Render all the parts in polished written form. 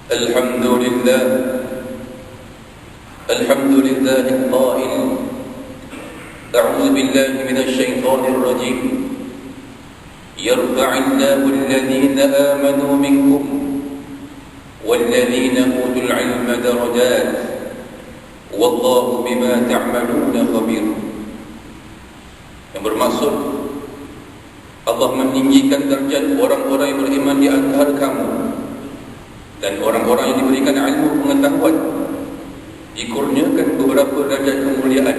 الحمد لله القائل أعوذ بالله من الشيطان الرجيم يرفع الله الذين آمنوا منكم والذين أوتوا العلم درجات والله بما تعملون خبير. Yang bermaksud Allah meninggikan derajat orang-orang yang beriman di antara kamu dan orang-orang yang diberikan ilmu pengetahuan dikurniakan beberapa derajat kemuliaan,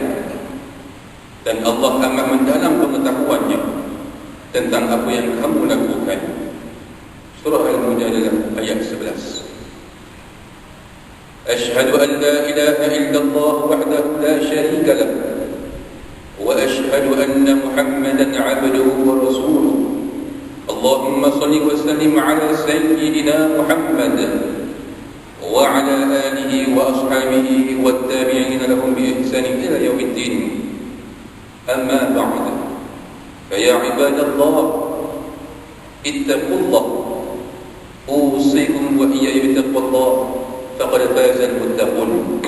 dan Allah amat mendalam pengetahuannya tentang apa yang kamu lakukan. Surah Al-Mujadalah ayat 11. Asyhadu an la ilaha illallah wahdahu la syarika lah wa asyhadu anna Muhammadan 'abduhu wa rasuluh. Allahumma salli wa sallim ala sayyidina Muhammad wa ala alihi wa ashabihi wa tabi'ina lahum bi ihsanin ila yaumiddin. Amma ba'd. Fa ya ibadallah ittaqullah usikum wa iyaya bittaqwallah faqad faza al-muttaqun.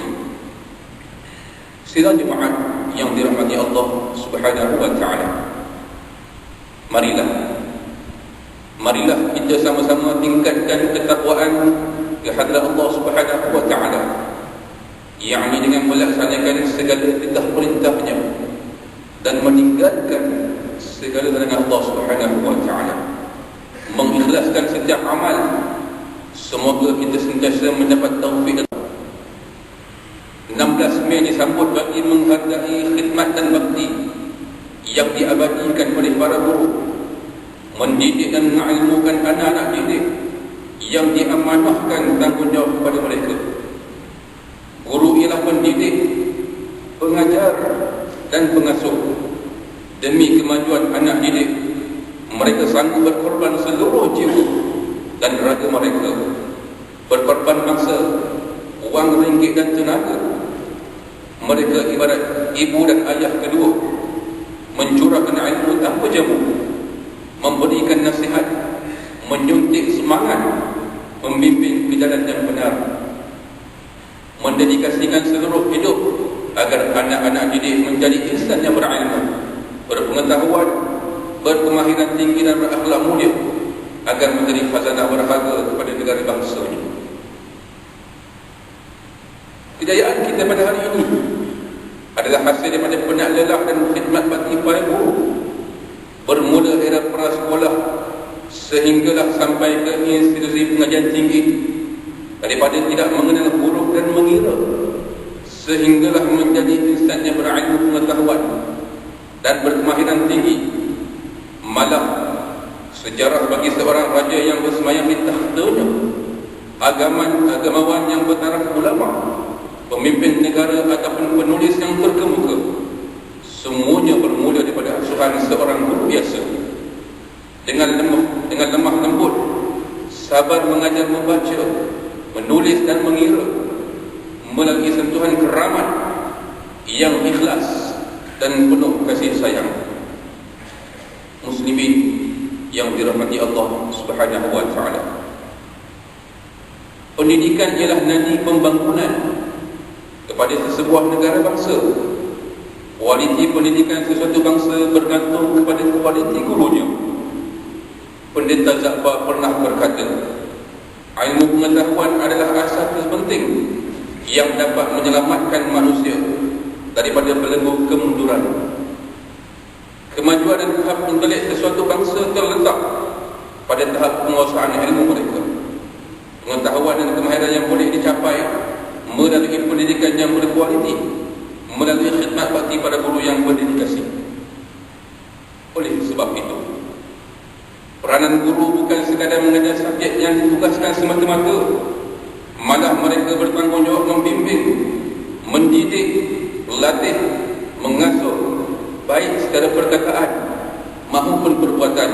Sidang jemaah yang dirahmati Allah Subhanahu wa taala, marilah kita sama-sama tingkatkan ketakwaan ke hadirat Allah Subhanahu wa taala, yakni dengan melaksanakan segala perintah-perintahnya dan meninggalkan segala larangan Allah Subhanahu wa taala, mengikhlaskan setiap amal. Semoga kita sentiasa mendapat taufik. 16 Mei disambut bagi menghargai khidmat dan bakti yang diabadikan oleh para guru, mendidik dan mengilmukan anak-anak didik yang diamanahkan tanggungjawab kepada mereka. Guru ialah pendidik, pengajar dan pengasuh. Demi kemajuan anak didik, mereka sanggup berkorban seluruh jiwa dan raga mereka, berkorban masa, wang, ringgit dan tenaga. Mereka ibarat ibu dan ayah kedua, mencurahkan ilmu tanpa jemu, memberikan nasihat, menyuntik semangat, membimbing ke jalan yang benar, mendedikasikan seluruh hidup agar anak-anak didik menjadi insan yang berilmu, berpengetahuan, berkemahiran tinggi dan berakhlak mulia, agar menjadi khazanah berharga kepada negara bangsanya. Kejayaan kita pada hari ini adalah hasil daripada penat lelah dan khidmat bakti para guru, bermula era prasekolah sehinggalah sampai ke institusi pengajian tinggi, daripada tidak mengenal huruf dan mengira sehinggalah menjadi insan yang berilmu pengetahuan dan berkemahiran tinggi. Malah sejarah bagi seorang raja yang bersemayam di takhtanya, agamawan yang bertaraf ulama, pemimpin negara ataupun penulis yang terkemuka, semuanya bermula daripada asuhan seorang guru biasa. Dengan lemah lembut, sabar mengajar membaca, menulis dan mengira, melalui sentuhan keramat yang ikhlas dan penuh kasih sayang. Muslimin yang dirahmati Allah Subhanahu wa taala, pendidikan ialah nadi pembangunan kepada sebuah negara bangsa. Kualiti pendidikan sesuatu bangsa bergantung kepada kualiti gurunya. Pendeta Za'far pernah berkata, ilmu pengetahuan adalah asas terpenting yang dapat menyelamatkan manusia daripada belenggu kemunduran. Kemajuan dan tahap intelek sesuatu bangsa terletak pada tahap penguasaan ilmu mereka. Pengetahuan dan kemahiran yang boleh dicapai melalui pendidikan yang berkualiti, melalui khidmat bakti pada guru yang berdedikasi. Oleh sebab itu, peranan guru bukan sekadar mengajar subjek yang ditugaskan semata-mata, malah mereka bertanggungjawab membimbing, mendidik, melatih, mengasuh, baik secara perkataan maupun perbuatan,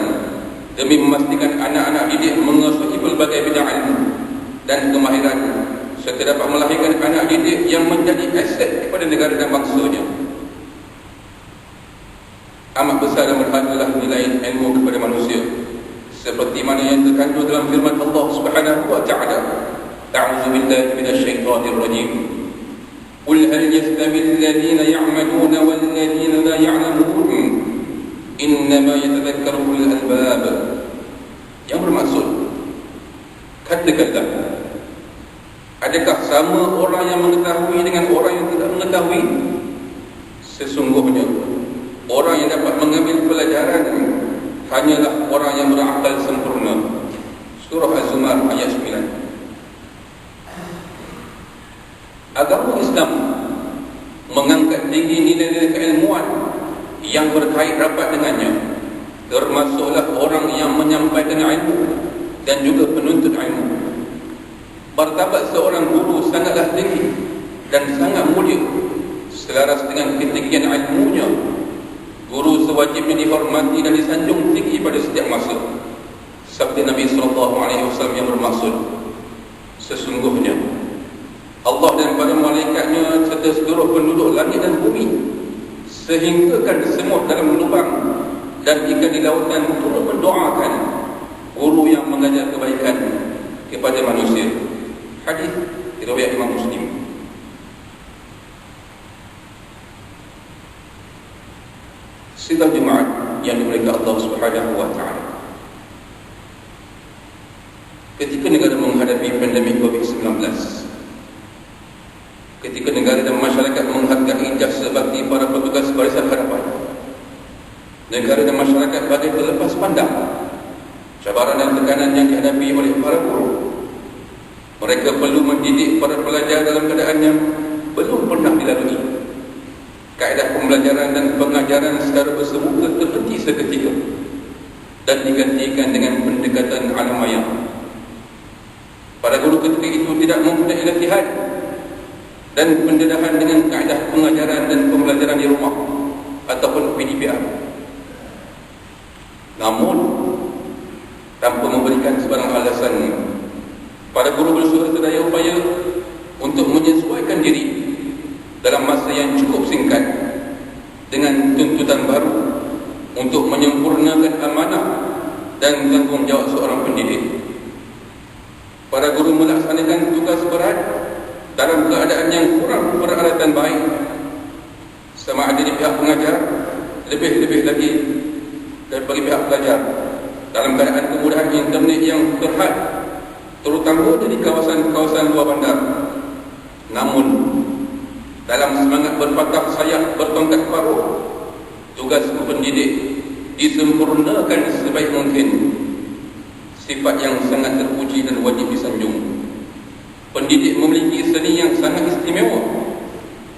demi memastikan anak-anak didik mengasuhi berbagai bidang ilmu dan kemahiran, serta dapat melahirkan anak didik yang menjadi aset kepada negara dan bangsanya. Amat besar dan berhargalah nilai ilmu kepada manusia, seperti mana yang terkandung dalam firman Allah Subhanahu wa taala, A'udzu billahi minasyaitonir rajim. Qul hal yastawi alladhina ya'maluna wal ladhina la ya'lamun? Innama yatadhakkaru ulul albab. Yang bermaksud, katakanlah, adakah sama orang yang mengetahui dengan orang yang tidak mengetahui? Sesungguhnya orang yang dapat mengambil pelajaran hanyalah orang yang berakal sempurna. Surah Az-Zumar ayat 9. Agama Islam mengangkat tinggi nilai-nilai keilmuan yang berkait rapat dengannya, termasuklah orang yang menyampaikan ilmu dan juga penuntut ilmu. Martabat seorang guru sangatlah tinggi dan sangat mulia. Selaras dengan ketinggian ilmunya, guru sewajibnya dihormati dan disanjung tinggi pada setiap masa. Sabda Nabi SAW yang bermaksud, sesungguhnya Allah dan para malaikatnya serta seluruh penduduk langit dan bumi, sehinggakan semut dalam lubang dan ikan di lautan turut mendoakan guru yang mengajar kebaikan kepada manusia. Hadis riwayat Imam Muslim. Sidang Jumaat yang dimuliakan Allah Subhanahu wa taala. Ketika negara menghadapi pandemik Covid-19, ketika negara dan masyarakat menghargai jasa bakti para petugas barisan harapan, negara dan masyarakat bagai terlepas pandang cabaran dan tekanan yang dihadapi oleh para guru. Mereka perlu mendidik para pelajar dalam keadaan yang belum pernah dilalui. Kaedah pembelajaran dan pengajaran secara bersemuka terhenti seketika dan digantikan dengan pendekatan alam maya. Para guru ketika itu tidak mempunyai latihan dan pendedahan dengan kaedah pengajaran dan pembelajaran di rumah ataupun PDPR. Namun, tanpa memberikan sebarang alasan, para guru bersuara sedaya upaya untuk menyesuaikan diri dalam masa yang cukup singkat dengan tuntutan baru untuk menyempurnakan amanah dan tanggungjawab seorang pendidik. Para guru melaksanakan tugas berat dalam keadaan yang kurang peralatan baik, sama ada di pihak pengajar, lebih-lebih lagi daripada pihak pelajar, dalam keadaan kemudahan internet yang terhad, terutama di kawasan-kawasan luar bandar. Namun, dalam semangat berpatah sayap bertongkat paruh, tugas pendidik disempurnakan sebaik mungkin, sifat yang sangat terpuji dan wajib disanjung. Pendidik memiliki seni yang sangat istimewa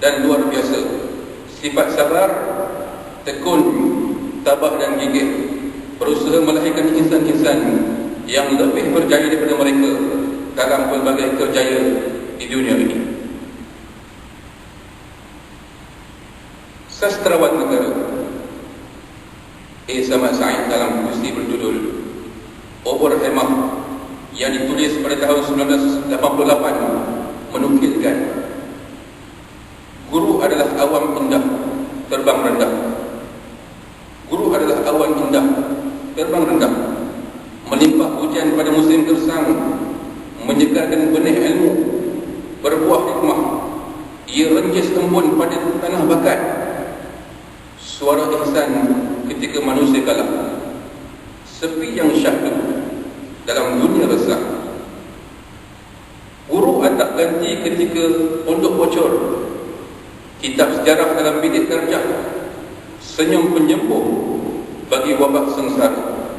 dan luar biasa. Sifat sabar, tekun, tabah dan gigih, berusaha melahirkan insan-insan yang lebih berjaya daripada mereka dalam pelbagai kerjaya di dunia ini. Sastrawan negara Samad Said dalam puisi berjudul Obor Hemah yang ditulis pada tahun 1988 menukilkan, guru adalah awan indah terbang rendah. Guru adalah awan indah terbang rendah, melimpah hujan pada musim gersang, menyegarkan benih ilmu, berbuah hikmah. Ia renjis embun pada tanah bakat, suara ihsan ketika manusia kalah, sepi yang syahdu dalam dunia resah. Guru atak ganti ketika pondok bocor, kitab sejarah dalam bilik darjah, senyum penyembuh bagi wabak sengsara.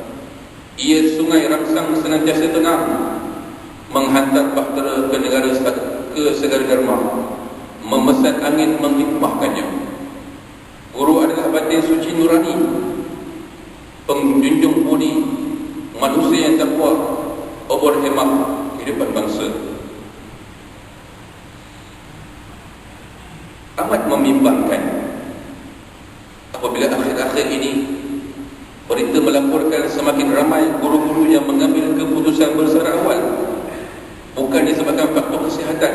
Ia sungai rangsang senantiasa tenang, menghantar bahtera ke negara ke segala derma, memesan angin menghikmahkannya. Guru adalah batin suci nurani, penjunjung budi, manusia yang takwa, obor hemah kehidupan bangsa. Amat membimbangkan apabila akhir-akhir ini berita melaporkan semakin ramai guru-guru yang mengambil keputusan bersara awal, bukan disebabkan faktor kesihatan,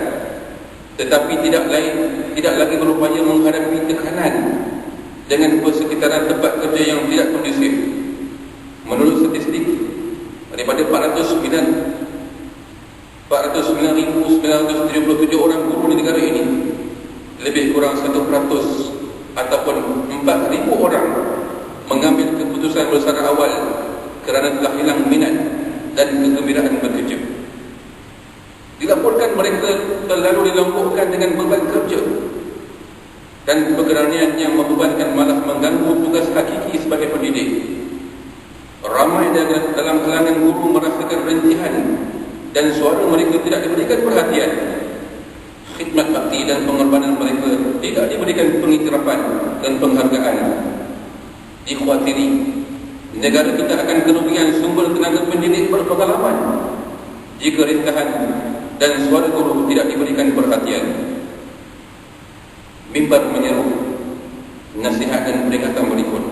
tetapi tidak lagi berupaya menghadapi tekanan dengan persekitaran tempat kerja yang tidak kondusif. Menurut statistik, daripada 409,000 kerana telah hilang minat dan kegembiraan bekerja. Dilaporkan mereka terlalu dilumpuhkan dengan beban kerja dan pekerjaan yang membebankan malah mengganggu tugas hakiki sebagai pendidik. Ramai dalam kalangan guru merasakan rentihan dan suara mereka tidak diberikan perhatian. Khidmat bakti dan pengorbanan mereka tidak diberikan pengiktirafan dan penghargaan. Dikhawatiri negara kita akan kerugian sumber tenaga pendidik berpengalaman jika rintahan dan suara guru tidak diberikan perhatian. Mimbar menyeru nasihat dan peringatan berikut.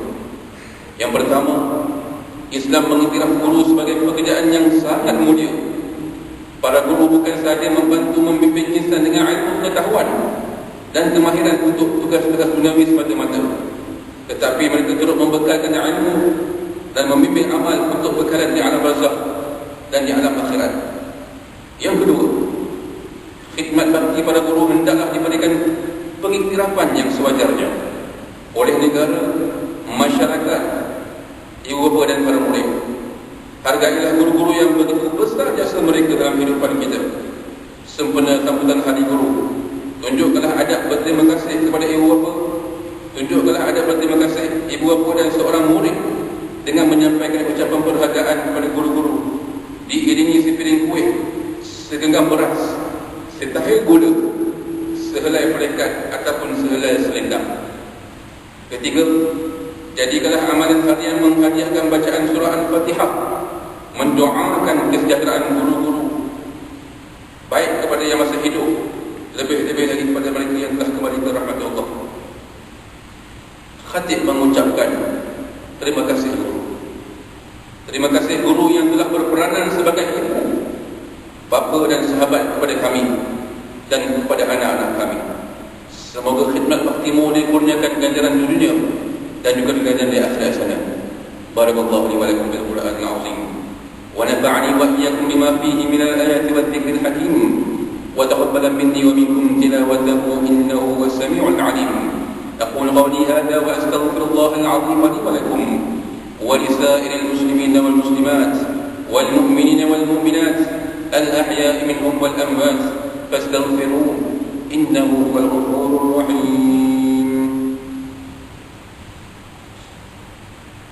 Yang pertama, Islam mengiktiraf guru sebagai pekerjaan yang sangat mulia. Para guru bukan sahaja membantu membimbing insan dengan ilmu pengetahuan dan kemahiran untuk tugas-tugas duniawi semata-mata, tetapi mereka turut membekalkan ilmu dan membimbing amal untuk bekalan di alam barzakh dan di alam akhirat. Yang kedua, khidmat bakti para guru hendaklah diberikan pengiktirafan yang sewajarnya oleh negara, masyarakat, ibu bapa dan para murid. Hargailah guru-guru yang begitu besar jasa mereka dalam kehidupan kita. Sempena sambutan Hari Guru, tunjukkanlah adab berterima kasih kepada ibu bapa, tunjukkanlah adab berterima kasih ibu bapa dan seorang murid dengan menyampaikan ucapan penghargaan kepada guru-guru, diiringi sepiring kuih, segenggam beras, setahil gula, sehelai pelekat ataupun sehelai selendang. Ketiga, jadikanlah amalan harian menghadiahkan bacaan surah Al-Fatihah, mendoakan kesejahteraan guru-guru, baik kepada yang masih hidup, lebih-lebih lagi kepada mereka yang telah kembali ke rahmat Allah. Khatib mengucapkan terima kasih guru. Terima kasih guru yang telah berperanan sebagai ibu, bapa dan sahabat kepada kami dan kepada anak-anak kami. Semoga khidmat baktimu dikurniakan ganjaran di dunia dan juga ganjaran di akhirat sana. Barakallahu li wa lakum bil Qur'anil azim wa nafa'ani wa iyyakum bima fihi min al-ayati wadh-dhikril hakim wa taqabbala minni wa minkum tilawatahu innahu was-sami'ul 'alim. أقول قولي هذا وأستغفر الله العظيم لي ولكم ولسائر المسلمين والمسلمات والمؤمنين والمؤمنات الأحياء منهم والأموات فاستغفروه إنه هو الغفور الرحيم.